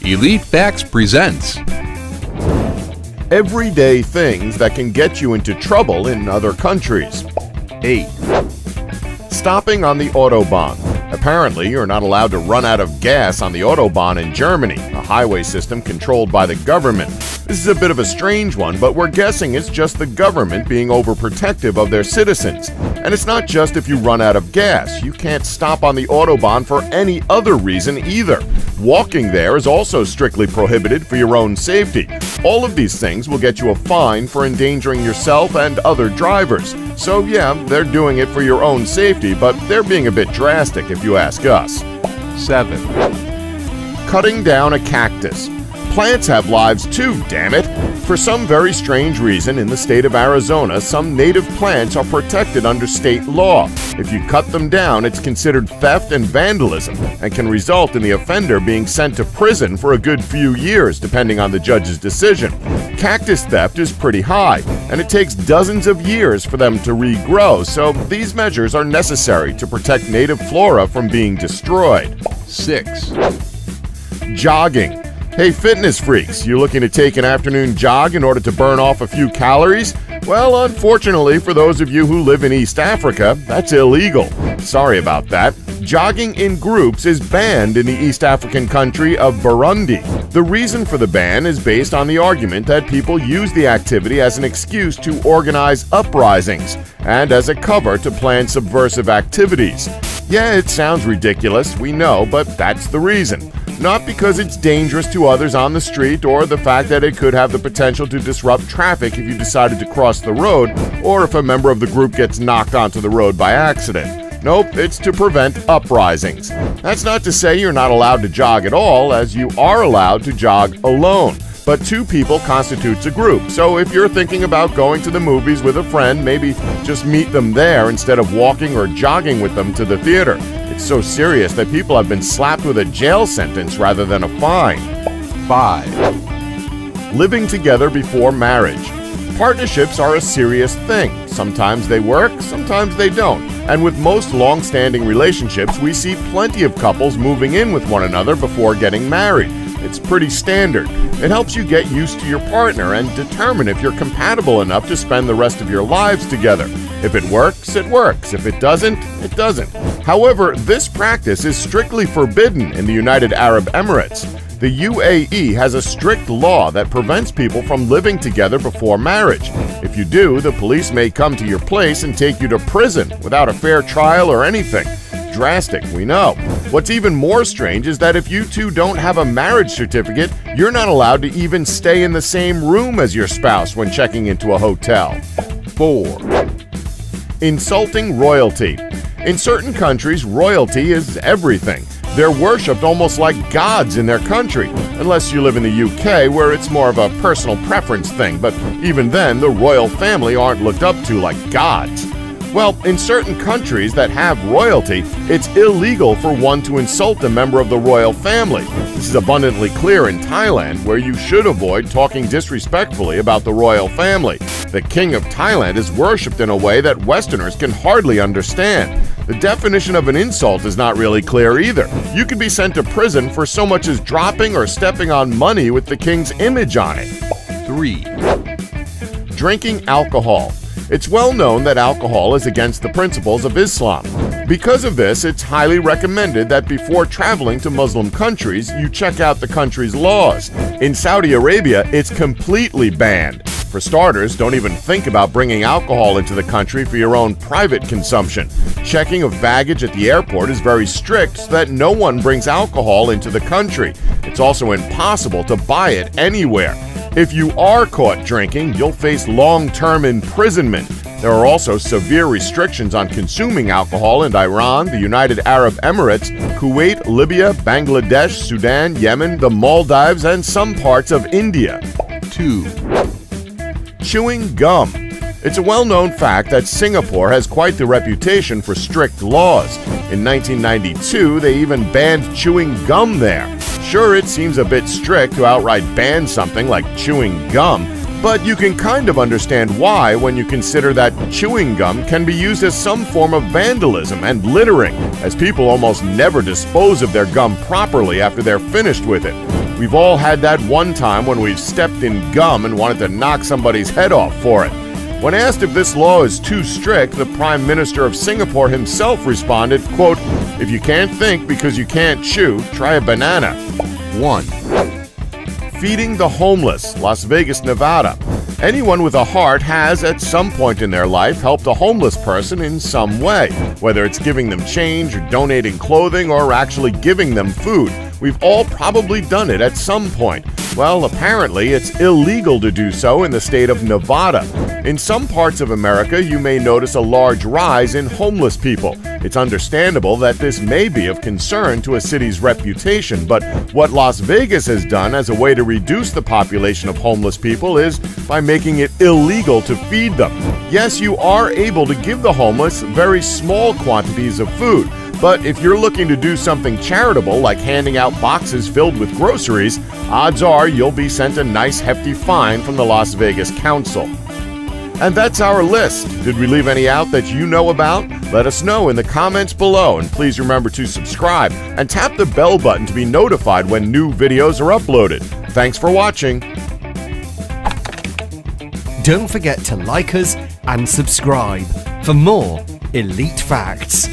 Elite Facts presents Everyday things that can get you into trouble in other countries. 8. Stopping on the Autobahn. Apparently, you're not allowed to run out of gas on the Autobahn in Germany, a highway system controlled by the government. This is a bit of a strange one, but we're guessing it's just the government being overprotective of their citizens. And it's not just if you run out of gas. You can't stop on the Autobahn for any other reason either. Walking there is also strictly prohibited for your own safety. All of these things will get you a fine for endangering yourself and other drivers. So yeah, they're doing it for your own safety, but they're being a bit drastic if you ask us. 7. Cutting down a cactus. Plants have lives too, damn it! For some very strange reason, in the state of Arizona, some native plants are protected under state law. If you cut them down, it's considered theft and vandalism, and can result in the offender being sent to prison for a good few years, depending on the judge's decision. Cactus theft is pretty high, and it takes dozens of years for them to regrow, so these measures are necessary to protect native flora from being destroyed. 6. Jogging. Hey fitness freaks, you looking to take an afternoon jog in order to burn off a few calories? Well, unfortunately for those of you who live in East Africa, that's illegal. Sorry about that. Jogging in groups is banned in the East African country of Burundi. The reason for the ban is based on the argument that people use the activity as an excuse to organize uprisings and as a cover to plan subversive activities. Yeah, it sounds ridiculous, we know, but that's the reason. Not because it's dangerous to others on the street or the fact that it could have the potential to disrupt traffic if you decided to cross the road or if a member of the group gets knocked onto the road by accident. Nope, it's to prevent uprisings. That's not to say you're not allowed to jog at all, as you are allowed to jog alone. But 2 people constitutes a group, so if you're thinking about going to the movies with a friend, maybe just meet them there instead of walking or jogging with them to the theater. It's so serious that people have been slapped with a jail sentence rather than a fine. 5. Living together before marriage. Partnerships are a serious thing. Sometimes they work, sometimes they don't. And with most long-standing relationships, we see plenty of couples moving in with one another before getting married. It's pretty standard. It helps you get used to your partner and determine if you're compatible enough to spend the rest of your lives together. If it works, it works. If it doesn't, it doesn't. However, this practice is strictly forbidden in the United Arab Emirates. The UAE has a strict law that prevents people from living together before marriage. If you do, the police may come to your place and take you to prison without a fair trial or anything. Drastic, we know. What's even more strange is that if you two don't have a marriage certificate, you're not allowed to even stay in the same room as your spouse when checking into a hotel. 4. Insulting royalty. In certain countries, royalty is everything. They're worshipped almost like gods in their country, unless you live in the UK where it's more of a personal preference thing, but even then, the royal family aren't looked up to like gods. Well, in certain countries that have royalty, it's illegal for one to insult a member of the royal family. This is abundantly clear in Thailand, where you should avoid talking disrespectfully about the royal family. The king of Thailand is worshipped in a way that Westerners can hardly understand. The definition of an insult is not really clear either. You could be sent to prison for so much as dropping or stepping on money with the king's image on it. 3. Drinking alcohol. It's well known that alcohol is against the principles of Islam. Because of this, it's highly recommended that before traveling to Muslim countries, you check out the country's laws. In Saudi Arabia, it's completely banned. For starters, don't even think about bringing alcohol into the country for your own private consumption. Checking of baggage at the airport is very strict so that no one brings alcohol into the country. It's also impossible to buy it anywhere. If you are caught drinking, you'll face long-term imprisonment. There are also severe restrictions on consuming alcohol in Iran, the United Arab Emirates, Kuwait, Libya, Bangladesh, Sudan, Yemen, the Maldives, and some parts of India. 2. Chewing gum. It's a well-known fact that Singapore has quite the reputation for strict laws. In 1992, they even banned chewing gum there. Sure, it seems a bit strict to outright ban something like chewing gum, but you can kind of understand why when you consider that chewing gum can be used as some form of vandalism and littering, as people almost never dispose of their gum properly after they're finished with it. We've all had that one time when we've stepped in gum and wanted to knock somebody's head off for it. When asked if this law is too strict, the Prime Minister of Singapore himself responded, quote, "If you can't think because you can't chew, try a banana." 1, Feeding the homeless, Las Vegas, Nevada. Anyone with a heart has, at some point in their life, helped a homeless person in some way, whether it's giving them change or donating clothing or actually giving them food. We've all probably done it at some point. Well, apparently it's illegal to do so in the state of Nevada. In some parts of America, you may notice a large rise in homeless people. It's understandable that this may be of concern to a city's reputation, but what Las Vegas has done as a way to reduce the population of homeless people is by making it illegal to feed them. Yes, you are able to give the homeless very small quantities of food, but if you're looking to do something charitable like handing out boxes filled with groceries, odds are you'll be sent a nice hefty fine from the Las Vegas Council. And that's our list. Did we leave any out that you know about? Let us know in the comments below, and please remember to subscribe and tap the bell button to be notified when new videos are uploaded. Thanks for watching. Don't forget to like us and subscribe for more Elite Facts.